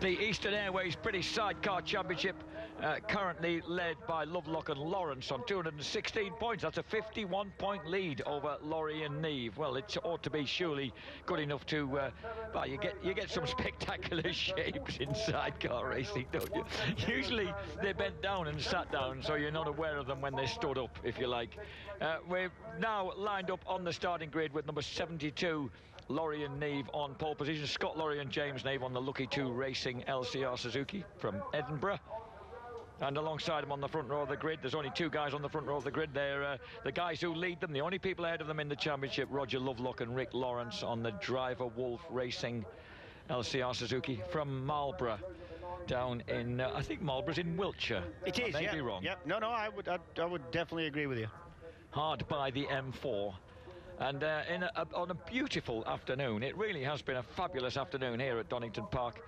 The Eastern Airways British Sidecar Championship currently led by Lovelock and Lawrence on 216 points. That's a 51-point lead over Laurie and Neve. Well, it ought to be surely good enough to... well, you get some spectacular shapes in sidecar racing, don't you? Usually they bent down and sat down, so you're not aware of them when they stood up, if you like. We're now lined up on the starting grid with number 72, Laurie and Neve on pole position. Scott Laurie and James Neve on the Lucky 2 Racing LCR Suzuki from Edinburgh. And alongside them on the front row of the grid, there's only two guys on the front row of the grid. They're the guys who lead them, the only people ahead of them in the championship, Roger Lovelock and Rick Lawrence on the Driver Wolf Racing LCR Suzuki from Marlborough, down in, I think Marlborough's in Wiltshire. It is, I may yeah. be wrong. Yep. No, I would definitely agree with you. Hard by the M4. And on a beautiful afternoon, it really has been a fabulous afternoon here at Donington Park.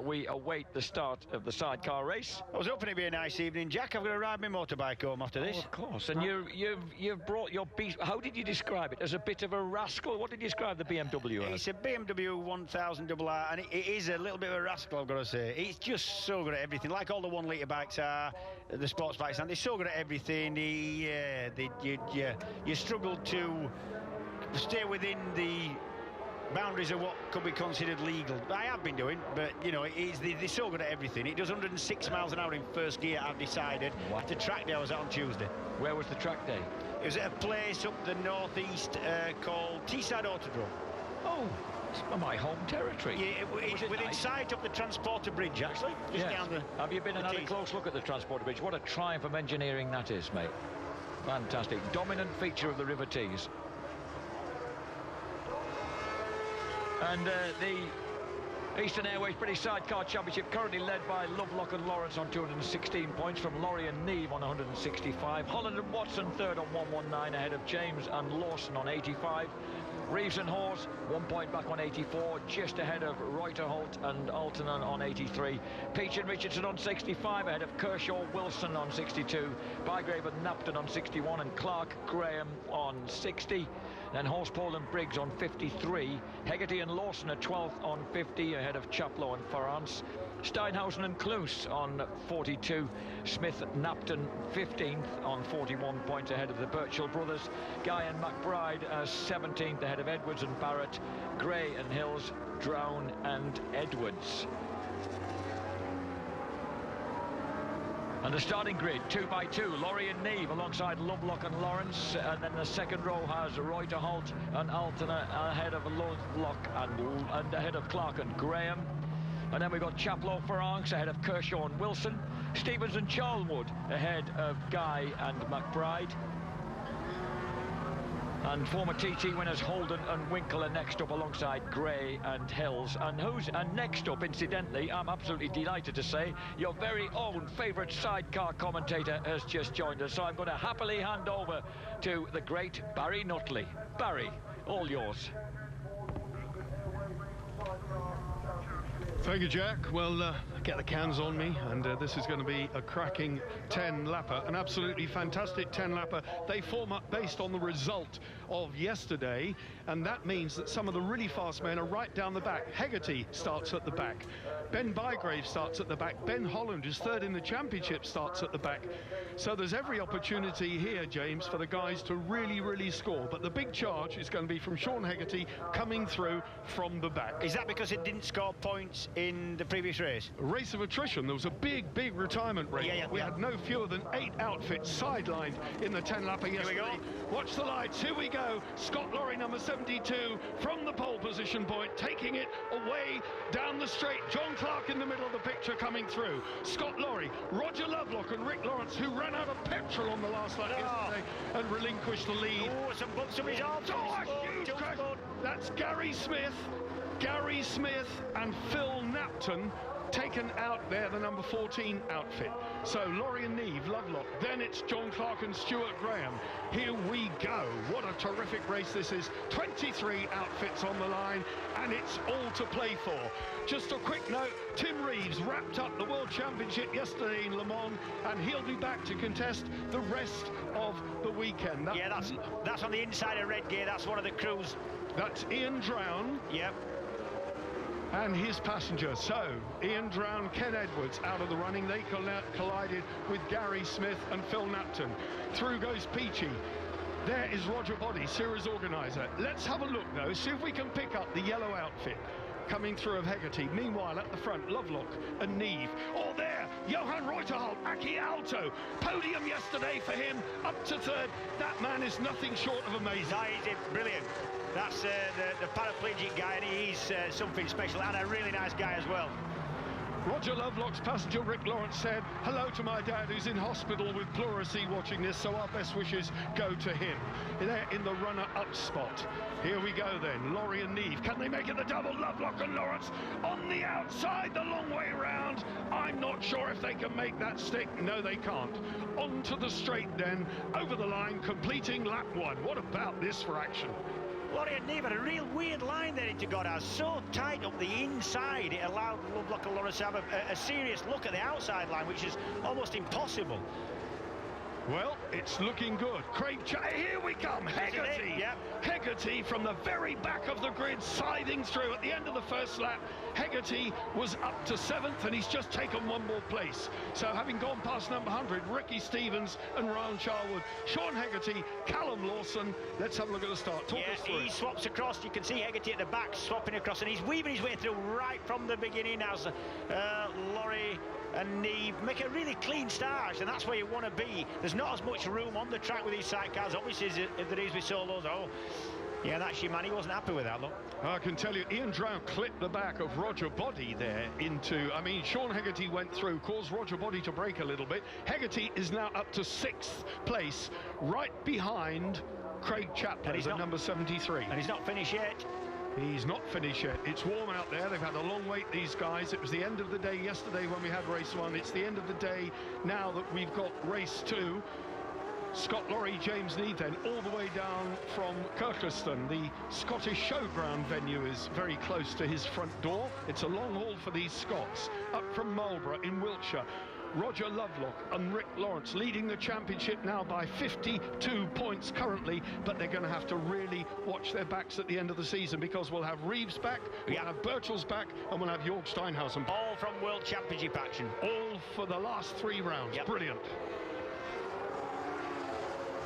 We await the start of the sidecar race. I was hoping it'd be a nice evening, Jack. I'm going to ride my motorbike home after this. Oh, of course. And you've brought your beast. How did you describe it? As a bit of a rascal? What did you describe the BMW as? It's a BMW 1000RR, and it is a little bit of a rascal, I've got to say. It's just so good at everything, like all the 1 litre bikes are, the sports bikes, and they're so good at everything. You struggle to stay within the boundaries of what could be considered legal. I have been doing, but you know, they're so good at everything. It does 106 miles an hour in first gear, I've decided. At the track day I was at on Tuesday. Where was the track day? It was at a place up the northeast called Teesside Autodrome. Oh, it's my home territory. Yeah, it's within nice? Sight of the Transporter Bridge, actually. Just yes. down the... Have you been and had a close look at the Transporter Bridge? What a triumph of engineering that is, mate. Fantastic. Dominant feature of the River Tees. And the Eastern Airways British Sidecar Championship currently led by Lovelock and Lawrence on 216 points, from Laurie and Neve on 165. Holland and Watson third on 119, ahead of James and Lawson on 85. Reeves and Hawes 1 point back on 84, just ahead of Reuterholt and Altonen on 83. Peach and Richardson on 65, ahead of Kershaw Wilson on 62. Bygrave and Napton on 61, and Clark Graham on 60. Then Horsepole and Briggs on 53. Hegarty and Lawson are 12th on 50, ahead of Chaplow and Farrance. Steinhausen and Cluse on 42. Smith Napton 15th on 41 points, ahead of the Birchall brothers. Guy and McBride 17th, ahead of Edwards and Barrett. Gray and Hills, Drown and Edwards. And the starting grid, 2 by 2, Laurie and Neve alongside Lovelock and Lawrence, and then the second row has Reuterholt and Altonen ahead of Lovelock and ahead of Clark and Graham. And then we've got Chaplow Farrance ahead of Kershaw and Wilson. Stevens and Charlwood ahead of Guy and McBride. And former TT winners Holden and Winkle are next up alongside Gray and Hills. And next up, incidentally, I'm absolutely delighted to say, your very own favourite sidecar commentator has just joined us. So I'm going to happily hand over to the great Barry Nutley. Barry, all yours. Thank you, Jack. Well, get the cans on me, and this is going to be a cracking 10-lapper, an absolutely fantastic 10-lapper. They form up based on the result of yesterday, and that means that some of the really fast men are right down the back. Hegarty starts at the back. Ben Bygrave starts at the back. Ben Holland, who's third in the championship, starts at the back. So there's every opportunity here, James, for the guys to really score. But the big charge is going to be from Sean Hegarty coming through from the back. Is that because it didn't score points in the previous race? Race of attrition. There was a big retirement race. We had no fewer than 8 outfits sidelined in the 10-lapper yesterday. Here we go. Watch the lights. Here we go. Scott Laurie, number 72, from the pole position point, taking it away down the straight. John Clark in the middle of the picture coming through. Scott Laurie, Roger Lovelock and Rick Lawrence, who ran out of petrol on the last lap yesterday and relinquished the lead. Oh, some bumps of his arms. That's Gary Smith and Phil Napton taken out there, the number 14 outfit. So Laurie and Neve, Lovelock, then it's John Clark and Stuart Graham. Here we go. What a terrific race this is. 23 outfits on the line, and it's all to play for. Just a quick note, Tim Reeves wrapped up the World Championship yesterday in Le Mans, and he'll be back to contest the rest of the weekend. Yeah, that's on the inside of Red Gear. That's one of the crews. That's Ian Drown. Yep. and his passenger. So Ian Drown, Ken Edwards out of the running. They collided with Gary Smith and Phil Napton. Through goes Peachy. There is Roger Body, series organizer. Let's have a look though, see if we can pick up the yellow outfit coming through of Hegarty. Meanwhile, at the front, Lovelock and Neve. Oh, there, Johan Reuterholt, Aki Alto. Podium yesterday for him, up to third. That man is nothing short of amazing. No, he's brilliant. That's the paraplegic guy, and he's something special, and a really nice guy as well. Roger Lovelock's passenger, Rick Lawrence, said, hello to my dad who's in hospital with pleurisy watching this, so our best wishes go to him. They're in the runner-up spot. Here we go then, Laurie and Neve. Can they make it the double? Lovelock and Lawrence on the outside, the long way round. I'm not sure if they can make that stick. No, they can't. Onto the straight then, over the line, completing lap 1. What about this for action? Laurie and Neve had a real weird line there into Goddard, so tight up the inside, it allowed Lovelock and Lawrence to have a serious look at the outside line, which is almost impossible. Well, it's looking good. Here we come, Hegarty. Yep. Hegarty from the very back of the grid, scything through at the end of the first lap. Hegarty was up to 7th, and he's just taken 1 more place. So having gone past number 100, Ricky Stevens and Ryan Charwood, Sean Hegarty, Callum Lawson. Let's have a look at the start. Talk us through. He swaps across. You can see Hegarty at the back swapping across, and he's weaving his way through right from the beginning as Laurie and Neve make a really clean start, and that's where you want to be. There's not as much room on the track with these sidecars, obviously, as there is with solos. Oh, yeah, that Shimano, he wasn't happy with that, look. I can tell you, Ian Drown clipped the back of Roger Body there into, I mean, Sean Hegarty went through, caused Roger Body to break a little bit. Hegarty is now up to 6th place, right behind Craig Chaplin at number 73. And he's not finished yet. He's not finished yet. It's warm out there. They've had a long wait, these guys. It was the end of the day yesterday when we had race 1. It's the end of the day now that we've got race 2. Scott Laurie, James Neve then, all the way down from Kirkliston. The Scottish Showground venue is very close to his front door. It's a long haul for these Scots. Up from Marlborough in Wiltshire. Roger Lovelock and Rick Lawrence leading the championship now by 52 points currently, but they're going to have to really watch their backs at the end of the season, because we'll have Reeves back, we'll have Birchall's back, and we'll have Jörg Steinhausen back. All from World Championship action. All for the last 3 rounds. Yep. Brilliant.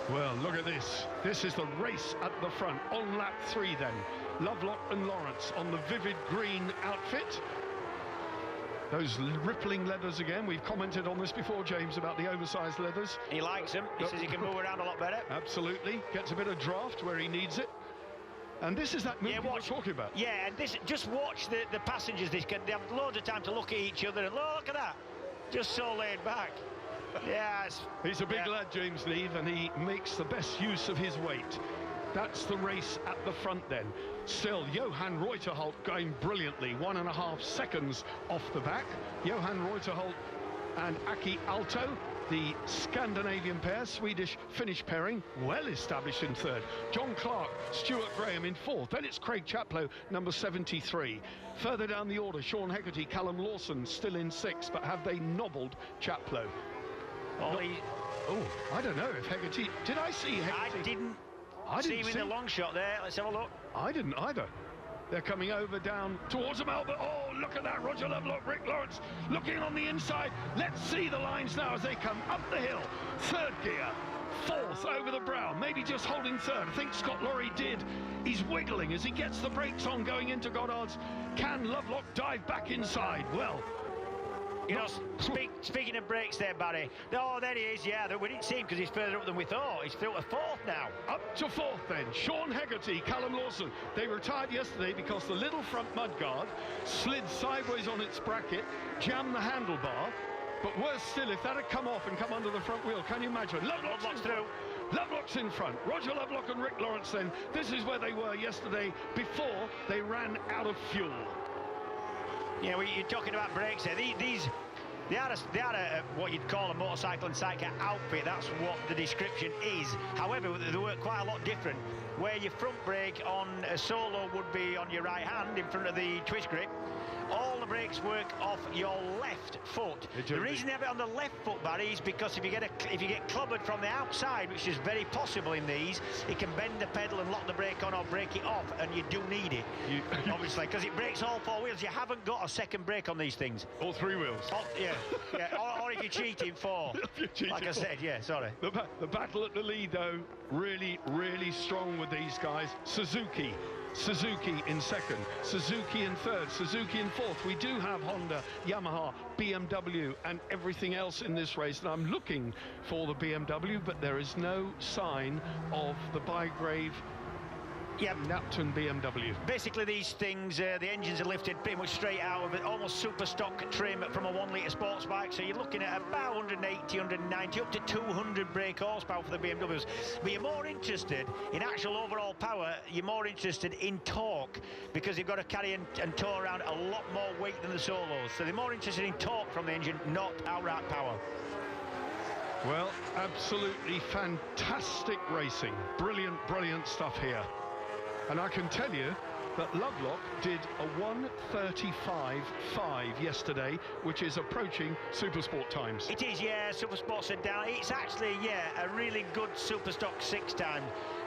Well, look at this. This is the race at the front. On lap 3 then. Lovelock and Lawrence on the vivid green outfit. Those rippling leathers again. We've commented on this before, James, about the oversized leathers. He likes them. He says he can move around a lot better. Absolutely. Gets a bit of draft where he needs it. And this is that move we're talking about. Yeah, and this, just watch the passengers. They have loads of time to look at each other. And look at that. Just so laid back. Yes. He's a big lad, James Neve, and he makes the best use of his weight. That's the race at the front then. Still, Johan Reuterholt going brilliantly, 1.5 seconds off the back. Johan Reuterholt and Aki Alto, the Scandinavian pair, Swedish-Finnish pairing, well established in 3rd. John Clark, Stuart Graham in 4th. Then it's Craig Chaplow, number 73. Further down the order, Sean Hegarty, Callum Lawson still in 6th, but have they nobbled Chaplow? I don't know if Hegarty... Did I see Hegarty? I didn't see him in the long shot there. Let's have a look. I didn't either. They're coming over down towards them, Albert. Oh, look at that. Roger Lovelock, Rick Lawrence looking on the inside. Let's see the lines now as they come up the hill. 3rd gear, 4th over the brow, maybe just holding 3rd. I think Scott Laurie did. He's wiggling as he gets the brakes on going into Goddard's. Can Lovelock dive back inside? Well, you know, speaking of brakes there, Barry. Oh, there he is, yeah. We didn't see him because he's further up than we thought. He's through to 4th now. Up to 4th then. Sean Hegarty, Callum Lawson. They retired yesterday because the little front mudguard slid sideways on its bracket, jammed the handlebar. But worse still, if that had come off and come under the front wheel, can you imagine? Lovelock's through. Lovelock's in front. Roger Lovelock and Rick Lawrence then. This is where they were yesterday before they ran out of fuel. Yeah, well, you're talking about brakes there. They are what you'd call a motorcycle and sidecar outfit. That's what the description is. However, they work quite a lot different. Where your front brake on a solo would be on your right hand in front of the twist grip, All the brakes work off your left foot. The reason they have it on the left foot, Barry, is because if you get clobbered from the outside, which is very possible in these, it can bend the pedal and lock the brake on or break it off, and you do need it, obviously, because it brakes all four wheels. You haven't got a second brake on these things. All three wheels. Yeah. Or if you're cheating, four. Like I said, yeah, sorry. The battle at the lead, though, really, really strong with these guys. Suzuki in second, Suzuki in third, Suzuki in fourth. We do have Honda, Yamaha, BMW and everything else in this race, and I'm looking for the BMW, but there is no sign of the Bygrave Napton BMW. Basically these things, the engines are lifted pretty much straight out of it, almost super stock trim from a 1 litre sports bike, so you're looking at about 180, 190, up to 200 brake horsepower for the BMWs. But you're more interested in actual overall power, you're more interested in torque, because you've got to carry and tow around a lot more weight than the Solos, so they're more interested in torque from the engine, not outright power. Well, absolutely fantastic racing. Brilliant stuff here. And I can tell you that Lovelock did a 1:35.5 yesterday, which is approaching Supersport times. It is, yeah, Supersports are down. It's actually, yeah, a really good Superstock 6 time.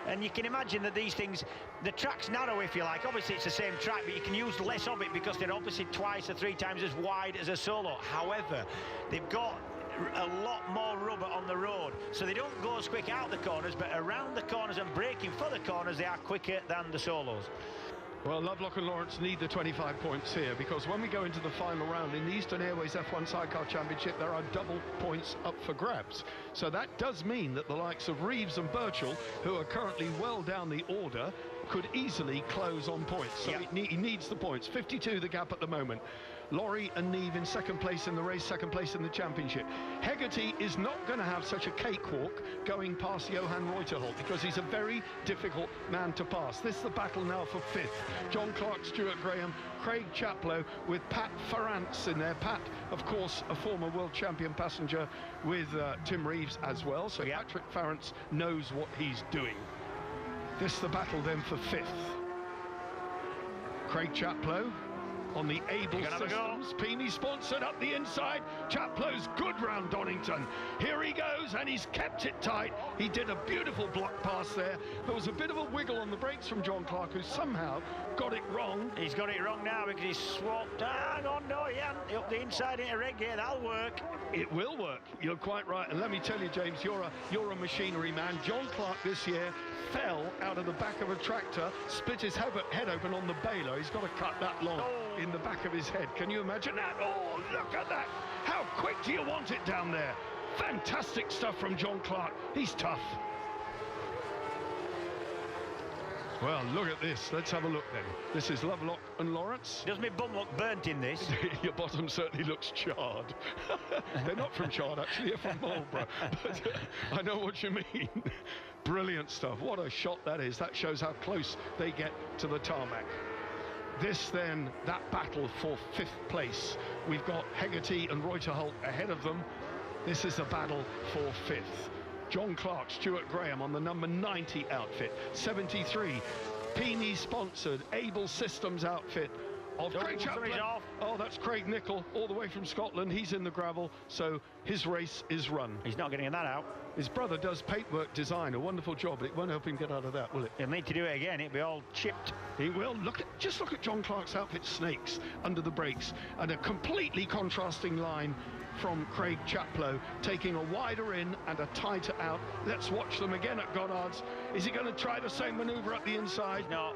And you can imagine that these things, the track's narrow, if you like. Obviously, it's the same track, but you can use less of it because they're obviously 2 or 3 times as wide as a Solo. However, they've got a lot more rubber on the road, so they don't go as quick out the corners, but around the corners and braking for the corners, they are quicker than the Solos. Well, Lovelock and Lawrence need the 25 points here, because when we go into the final round in the Eastern Airways F1 Sidecar Championship, there are double points up for grabs. So that does mean that the likes of Reeves and Birchall, who are currently well down the order, could easily close on points. So he needs the points. 52 the gap at the moment. Laurie and Neve in second place in the race, second place in the championship. Hegarty is not going to have such a cakewalk going past Johan Reuterholt, because he's a very difficult man to pass. This is the battle now for fifth. John Clark, Stuart Graham, Craig Chaplow with Pat Ferrantz in there. Pat, of course, a former world champion passenger with Tim Reeves as well, so Patrick Ferrantz knows what he's doing. This is the battle then for fifth. Craig Chaplow on the Able Systems. Peony sponsored up the inside. Chaplow's good round Donington. Here he goes, and he's kept it tight. He did a beautiful block pass there. There was a bit of a wiggle on the brakes from John Clark, who somehow got it wrong. He's got it wrong now because he's swapped. Hang on, no, he hasn't. Up the inside into red gear, that'll work. It will work. You're quite right. And let me tell you, James, you're a machinery man. John Clark this year fell out of the back of a tractor, split his head open on the baler. He's got to cut that long in the back of his head. Can you imagine that? Oh, look at that. How quick do you want it down there? Fantastic stuff from John Clark. He's tough. Well, look at this. Let's have a look then. This is Lovelock and Lawrence. Does my bum look burnt in this? Your bottom certainly looks charred. They're not from Chard, actually. They're from Marlborough. But I know what you mean. Brilliant stuff. What a shot that is. That shows how close they get to the tarmac. This then, that battle for fifth place. We've got Hegarty and Reuterholt ahead of them. This is the battle for fifth. John Clark, Stuart Graham on the number 90 outfit. 73, Peony sponsored Able Systems outfit of Craig Chaplin. Oh, that's Craig Nichol, all the way from Scotland. He's in the gravel, so his race is run. He's not getting that out. His brother does paintwork design, a wonderful job, but it won't help him get out of that, will it? He'll need to do it again. It'll be all chipped. He will. Just look at John Clark's outfit, snakes under the brakes, and a completely contrasting line from Craig Chaplow, taking a wider in and a tighter out. Let's watch them again at Goddard's. Is he going to try the same manoeuvre up the inside? No.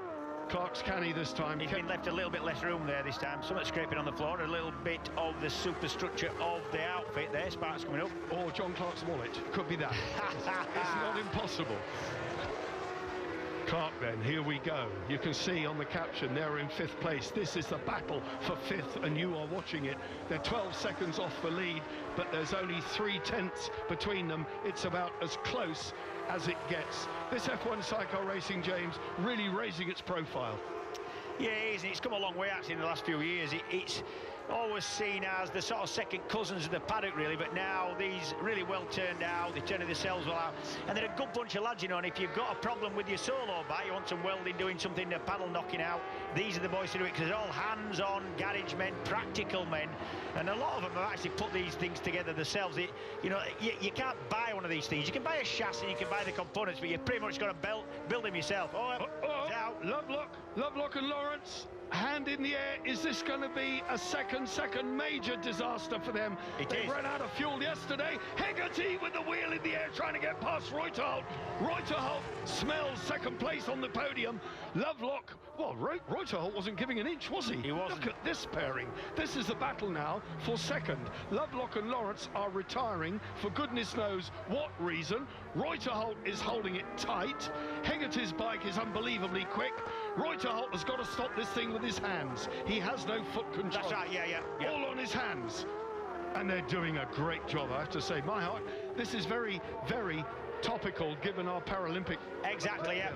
Clark's canny this time. He's been left a little bit less room there this time. Something scraping on the floor, a little bit of the superstructure of the outfit there. Sparks coming up. Or John Clark's wallet. Could be that. It's not impossible. Clark then, here we go. You can see on the caption they're in fifth place. This is the battle for fifth, and you are watching it. They're 12 seconds off the lead, but there's only 3/10 between them. It's about as close as it gets. This F1 Sidecar Racing, James, really raising its profile. Yeah, it is, and it's come a long way actually in the last few years. It's always seen as the sort of second cousins of the paddock, really, but now these really well turned out, they turn themselves well out, and they're a good bunch of lads, you know, and if you've got a problem with your solo bike, you want some welding doing something, the paddle knocking out, these are the boys to do it, because they're all hands-on garage men, practical men, and a lot of them have actually put these things together themselves. You know, you can't buy one of these things. You can buy a chassis, you can buy the components, but you've pretty much got to build them yourself. It's out. Lovelock and Lawrence, hand in the air. Is this going to be a second major disaster for them? They ran out of fuel yesterday. Hegarty with the wheel in the air trying to get past Reuterholt. Reuterholt smells second place on the podium. Lovelock, well, Reuterholt wasn't giving an inch, was he? He wasn't. Look at this pairing. This is the battle now for second. Lovelock and Lawrence are retiring for goodness knows what reason. Reuterholt is holding it tight. Hegarty's bike is unbelievably quick. Reuterholt has got to stop this thing with his hands. He has no foot control. That's right, yeah. All on his hands. And they're doing a great job, I have to say. My heart, this is very, very topical given our Paralympic. Exactly, yeah.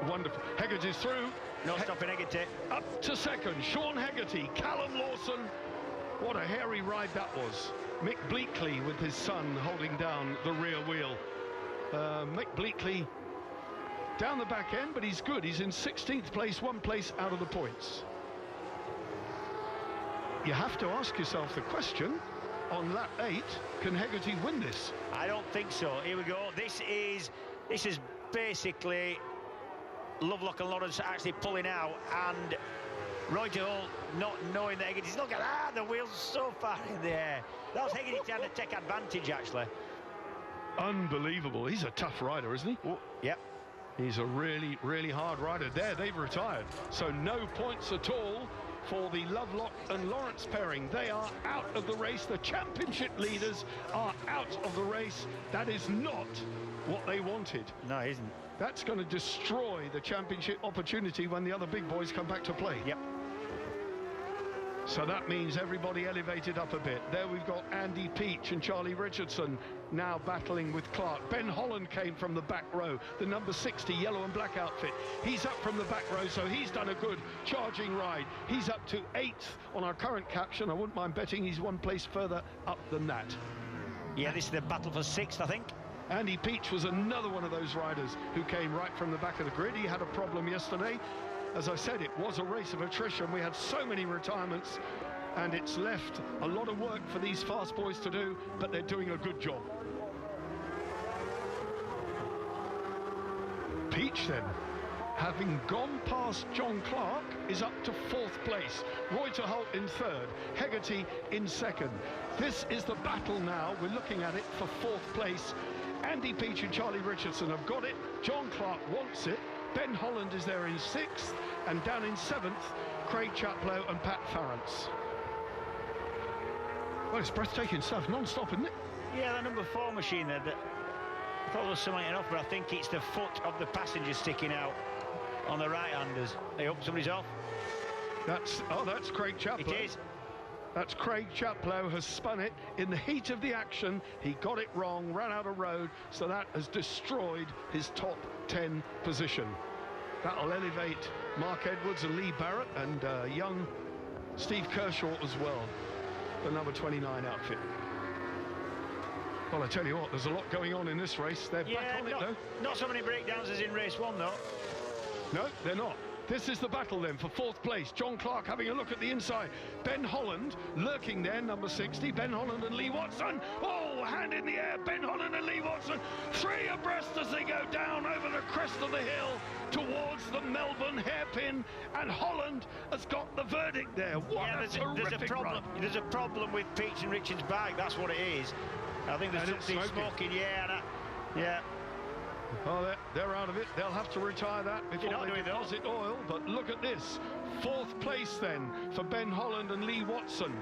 Wonderful. Hegarty's through. No stopping Hegarty. Up to second, Sean Hegarty, Callum Lawson. What a hairy ride that was. Mick Bleakley with his son holding down the rear wheel. Mick Bleakley down the back end, but he's good. He's in 16th place, 1 place out of the points. You have to ask yourself the question, on lap 8, can Hegarty win this? I don't think so. Here we go. This is basically Lovelock and Lawrence actually pulling out, and Reuterholt not knowing that Hegarty's, look at that, the wheel's so far in the air. That was Hegarty trying to take advantage, actually. Unbelievable. He's a tough rider, isn't he? Ooh, yep. He's a really, really hard rider. There, they've retired. So no points at all for the Lovelock and Lawrence pairing. They are out of the race. The championship leaders are out of the race. That is not what they wanted. No, it isn't. That's going to destroy the championship opportunity when the other big boys come back to play. Yep. So that means everybody elevated up a bit. There we've got Andy Peach and Charlie Richardson now battling with Clark. Ben Holland came from the back row, the number 60 yellow and black outfit. He's up from the back row, so he's done a good charging ride. He's up to 8th on our current caption. I wouldn't mind betting he's 1 place further up than that. Yeah, this is the battle for 6th, I think. Andy Peach was another one of those riders who came right from the back of the grid. He had a problem yesterday. As I said, it was a race of attrition. We had so many retirements, and it's left a lot of work for these fast boys to do, but they're doing a good job. Peach, then, having gone past John Clark, is up to 4th place. Reuterholt in 3rd, Hegarty in 2nd. This is the battle now. We're looking at it for 4th place. Andy Peach and Charlie Richardson have got it. John Clark wants it. Ben Holland is there in 6th, and down in 7th, Craig Chaplow and Pat Farrance. Well, it's breathtaking stuff, non-stop, isn't it? Yeah, that number 4 machine there, that I thought there was something enough, but I think it's the foot of the passenger sticking out on the right-handers. Hey, up, somebody's off. That's Craig Chaplow. It is. That's Craig Chaplow has spun it in the heat of the action. He got it wrong, ran out of road, so that has destroyed his top 10 position. That'll elevate Mark Edwards and Lee Barrett and young Steve Kershaw as well, the number 29 outfit. Well, I tell you what, there's a lot going on in this race. They're back on it, though. Not so many breakdowns as in race 1, though. No, they're not. This is the battle then for 4th place. John Clark having a look at the inside. Ben Holland lurking there, number 60. Ben Holland and Lee Watson. Oh, hand in the air. Ben Holland and Lee Watson. 3 abreast as they go down over the crest of the hill towards the Melbourne hairpin. And Holland has got the verdict there. What a terrific run. There's a problem with Peach and Richard's bike. That's what it is. I think there's something smoking. Yeah. Oh, they're out of it. They'll have to retire that before they deposit oil. But look at this. 4th place then for Ben Holland and Lee Watson.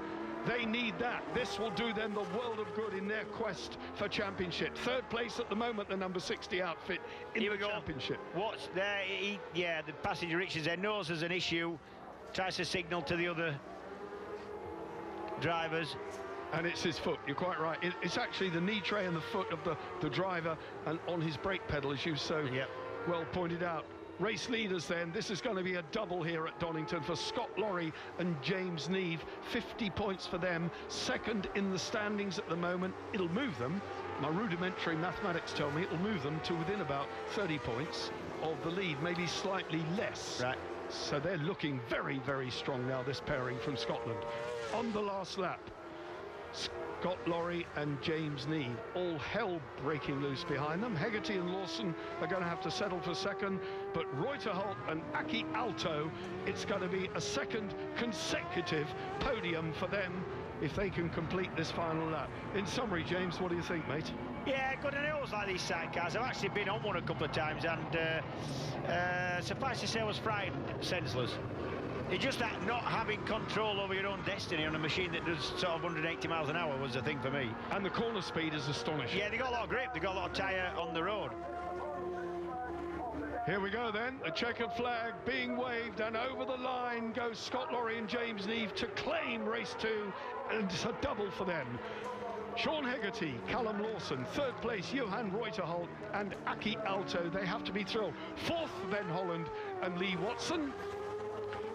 They need that. This will do them the world of good in their quest for championship. 3rd place at the moment, the number 60 outfit in the championship. What's there? The passenger Richards there knows there's an issue. Tries to signal to the other drivers. And it's his foot, you're quite right. It's actually the knee tray and the foot of the driver and on his brake pedal, as you so well pointed out. race leaders then. This is going to be a double here at Donington for Scott Lorry and James Neve. 50 points for them, second in the standings at the moment. It'll move them, my rudimentary mathematics tell me, it'll move them to within about 30 points of the lead, maybe slightly less. Right. So they're looking very, very strong now, this pairing from Scotland. On the last lap, Scott Lorry and James Neve, all hell breaking loose behind them. Hegarty and Lawson are going to have to settle for second, but Reuterholt and Aki Alto, it's going to be a second consecutive podium for them if they can complete this final lap. In summary, James, what do you think, mate? Yeah, good, and I always like these sidecars. I've actually been on one a couple of times, and suffice to say I was frightened, senseless. It's just that not having control over your own destiny on a machine that does sort of 180 miles an hour was the thing for me. And the corner speed is astonishing. Yeah, they got a lot of grip, they got a lot of tyre on the road. Here we go then, a checkered flag being waved, and over the line goes Scott Lorry and James Neve to claim race 2, and it's a double for them. Sean Hegarty, Callum Lawson, third place Johan Reuterholt and Aki Alto, they have to be thrilled. Fourth Ben Holland and Lee Watson.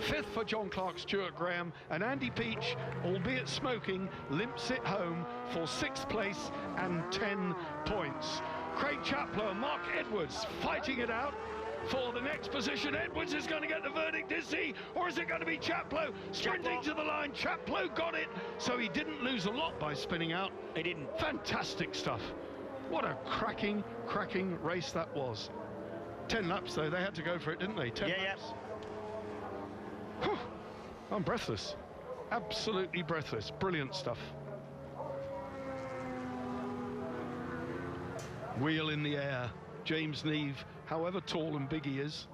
Fifth for John Clark, Stuart Graham, and Andy Peach, albeit smoking, limps it home for sixth place and 10 points. Craig Chaplow and Mark Edwards fighting it out for the next position. Edwards is going to get the verdict, is he? Or is it going to be Chaplow sprinting to the line? Chaplow got it, so he didn't lose a lot by spinning out. He didn't. Fantastic stuff. What a cracking race that was. 10 laps, though. They had to go for it, didn't they? 10 laps. Yeah. Whew. I'm breathless. Absolutely breathless. Brilliant stuff. Wheel in the air. James Neve, however tall and big he is,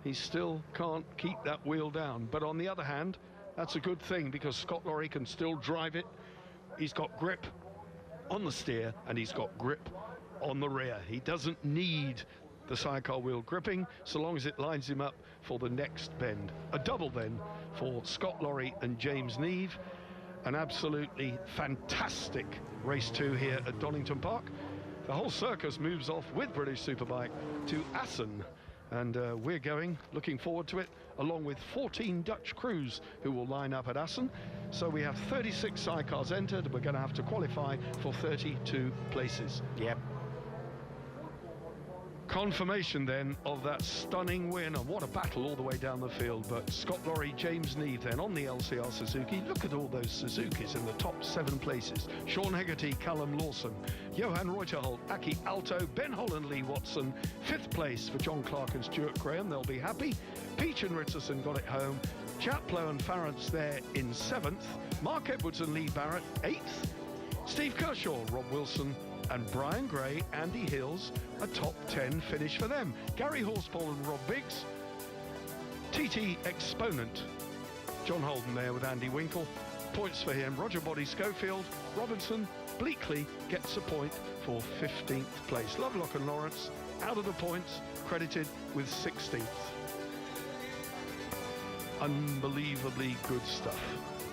he still can't keep that wheel down. But on the other hand, that's a good thing, because Scott Lorry can still drive it. He's got grip on the steer and he's got grip on the rear. He doesn't need the sidecar wheel gripping, so long as it lines him up for the next bend. A double then for Scott Lorry and James Neve. An absolutely fantastic race 2 here at Donington Park. The whole circus moves off with British Superbike to Assen, and we're looking forward to it, along with 14 Dutch crews who will line up at Assen. So we have 36 sidecars entered. We're going to have to qualify for 32 places. Yep. Confirmation then of that stunning win, and what a battle all the way down the field. But Scott Lorry, James Neve then on the LCR Suzuki. Look at all those Suzukis in the top 7 places. Sean Hegarty, Callum Lawson, Johan Reuterholt, Aki Alto, Ben Holland, Lee Watson. 5th place for John Clark and Stuart Graham. They'll be happy. Peach and Richardson got it home. Chaplow and Farrance there in 7th. Mark Edwards and Lee Barrett 8th. Steve Kershaw, Rob Wilson and Brian Gray, Andy Hills, a top 10 finish for them. Gary Horspool and Rob Biggs. TT Exponent, John Holden there with Andy Winkle. Points for him. Roger Body Schofield, Robinson, Bleakley gets a point for 15th place. Lovelock and Lawrence out of the points, credited with 16th. Unbelievably good stuff.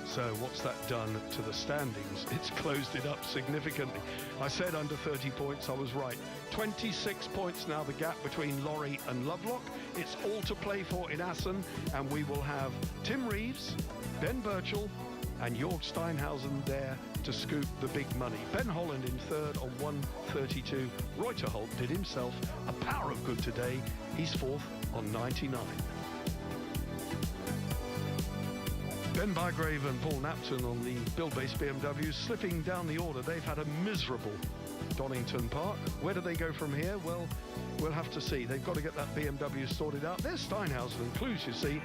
So what's that done to the standings? It's closed it up significantly. I said under 30 points, I was right. 26 points now, the gap between Lorry and Lovelock. It's all to play for in Assen, and we will have Tim Reeves, Ben Birchall and Jörg Steinhausen there to scoop the big money. Ben Holland in 3rd on 132. Reuterholt did himself a power of good today. He's 4th on 99. Ben Bygrave and Paul Napton on the Bill-based BMW slipping down the order. They've had a miserable Donington Park. Where do they go from here? Well, we'll have to see. They've got to get that BMW sorted out. There's Steinhausen and Clues, you see.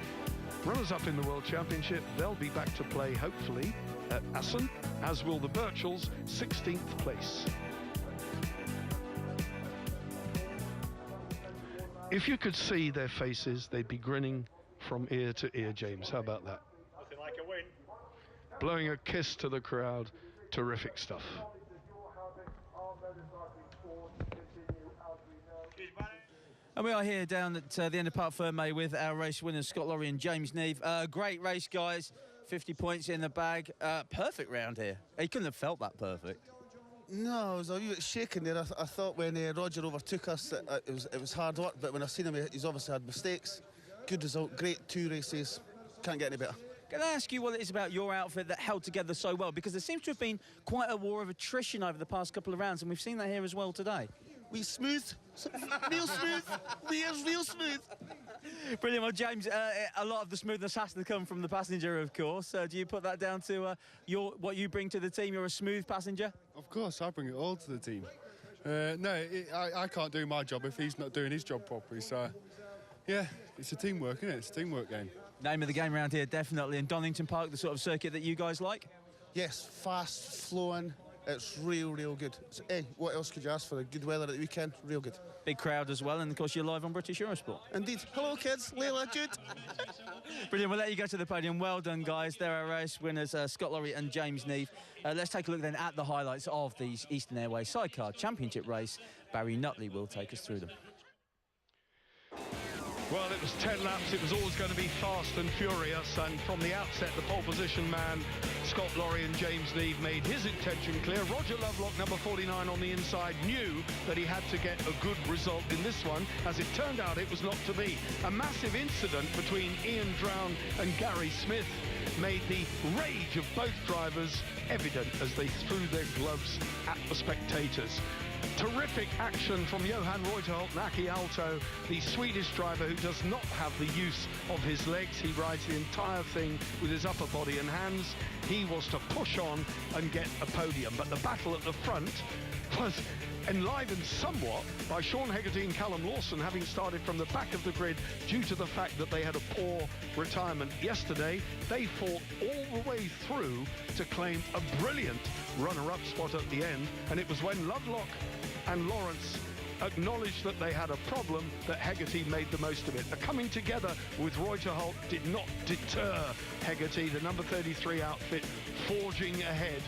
Runners-up in the World Championship. They'll be back to play, hopefully, at Assen, as will the Birchalls, 16th place. If you could see their faces, they'd be grinning from ear to ear, James. How about that? Like a win. Blowing a kiss to the crowd. Terrific stuff. And we are here down at the end of Parc Fermé with our race winners, Scott Lorry and James Neve. Great race, guys. 50 points in the bag. Perfect round here. He couldn't have felt that perfect. No, I was a wee bit shaken there. I thought when Roger overtook us, it was hard work, but when I seen him, he's obviously had mistakes. Good result, great 2 races. Can't get any better. Can I ask you what it is about your outfit that held together so well? Because there seems to have been quite a war of attrition over the past couple of rounds, and we've seen that here as well today. We smooth, real smooth, real smooth. Brilliant. Well, James, a lot of the smoothness has to come from the passenger, of course. Do you put that down to what you bring to the team? You're a smooth passenger? Of course, I bring it all to the team. I can't do my job if he's not doing his job properly. So, yeah, it's a teamwork, isn't it? It's a teamwork game. Name of the game around here, definitely. And Donington Park, the sort of circuit that you guys like? Yes, fast, flowing. It's real good. So, hey, what else could you ask for? The good weather at the weekend, real good. Big crowd as well, and of course you're live on British Eurosport. Indeed. Hello, kids. Layla, Jude. Brilliant. We'll let you go to the podium. Well done, guys. There are our race winners, Scott Lorry and James Neve. Let's take a look then at the highlights of the Eastern Airways Sidecar Championship race. Barry Nutley will take us through them. Well, it was 10 laps. It was always going to be fast and furious. And from the outset, the pole position man, Scott Lorry and James Neve, made his intention clear. Roger Lovelock, number 49 on the inside, knew that he had to get a good result in this one. As it turned out, it was not to be. A massive incident between Ian Drown and Gary Smith made the rage of both drivers evident as they threw their gloves at the spectators. Terrific action from Johan Reuterholt and Aki Aalto, the Swedish driver who does not have the use of his legs. He rides the entire thing with his upper body and hands. He was to push on and get a podium. But the battle at the front was enlivened somewhat by Sean Hegarty and Callum Lawson having started from the back of the grid due to the fact that they had a poor retirement yesterday. They fought all the way through to claim a brilliant runner-up spot at the end, and it was when Lovelock and Lawrence acknowledged that they had a problem that Hegarty made the most of it. The coming together with Reuterholt did not deter Hegarty, the number 33 outfit, forging ahead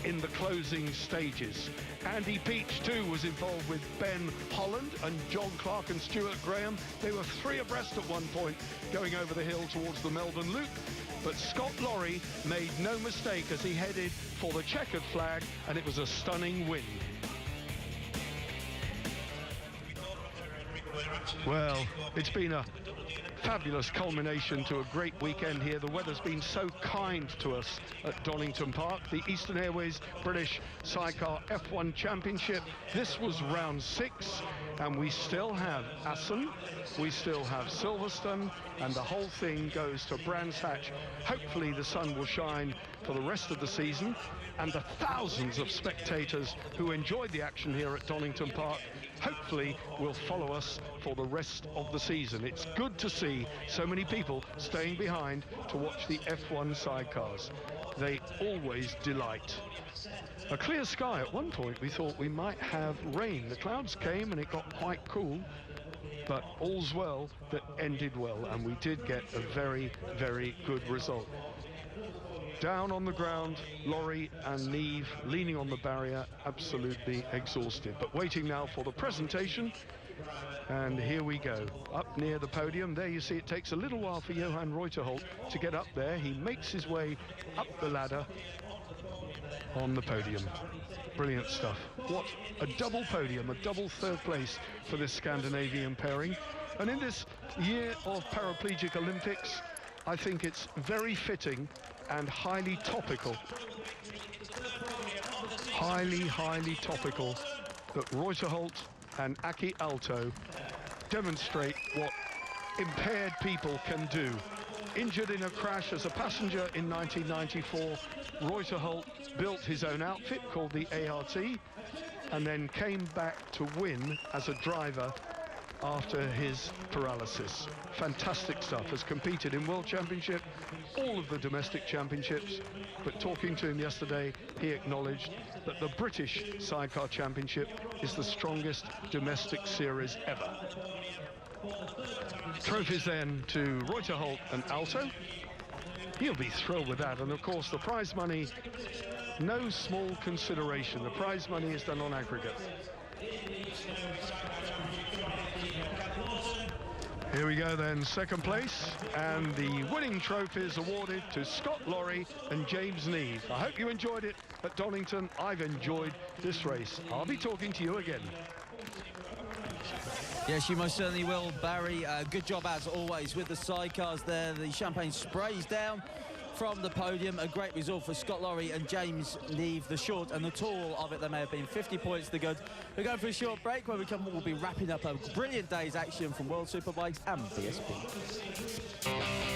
in the closing stages. Andy Peach too was involved with Ben Holland and John Clark and Stuart Graham. They were 3 abreast at one point going over the hill towards the Melbourne Loop. But Scott Lorry made no mistake as he headed for the checkered flag, and it was a stunning win. Well, it's been a fabulous culmination to a great weekend here. The weather's been so kind to us at Donington Park. The Eastern Airways British Sidecar F1 Championship. This was round 6, and we still have Assen, we still have Silverstone, and the whole thing goes to Brands Hatch. Hopefully the sun will shine for the rest of the season, and the thousands of spectators who enjoyed the action here at Donington Park hopefully will follow us for the rest of the season. It's good to see so many people staying behind to watch the F1 sidecars. They always delight. A clear sky. At one point we thought we might have rain. The clouds came and it got quite cool, but all's well that ended well, and we did get a very, very good result. Down on the ground, Lorry and Neve leaning on the barrier, absolutely exhausted. But waiting now for the presentation, and here we go. Up near the podium, there you see it takes a little while for Johan Reuterholt to get up there. He makes his way up the ladder on the podium. Brilliant stuff. What a double podium, a double third place for this Scandinavian pairing. And in this year of Paraplegic Olympics, I think it's very fitting and highly topical, highly topical, that Reuterholt and Aki Aalto demonstrate what impaired people can do. Injured in a crash as a passenger in 1994, Reuterholt built his own outfit called the ART, and then came back to win as a driver after his paralysis. Fantastic stuff. Has competed in World Championship, all of the domestic championships, but talking to him yesterday, he acknowledged that the British Sidecar Championship is the strongest domestic series ever. Trophies then to Reuterholt and Aalto. He'll be thrilled with that, and of course the prize money, no small consideration. The prize money is done on aggregate. Here we go then, second place, and the winning trophies awarded to Scott Lorry and James Neve. I hope you enjoyed it at Donington. I've enjoyed this race. I'll be talking to you again. Yes, you most certainly will, Barry. Good job as always with the sidecars there. The champagne sprays down from the podium. A great result for Scott Lorry and James Neve. The short and the tall of it, there may have been 50 points to good. We're going for a short break. When we come, we'll be wrapping up a brilliant day's action from World Superbikes and BSB.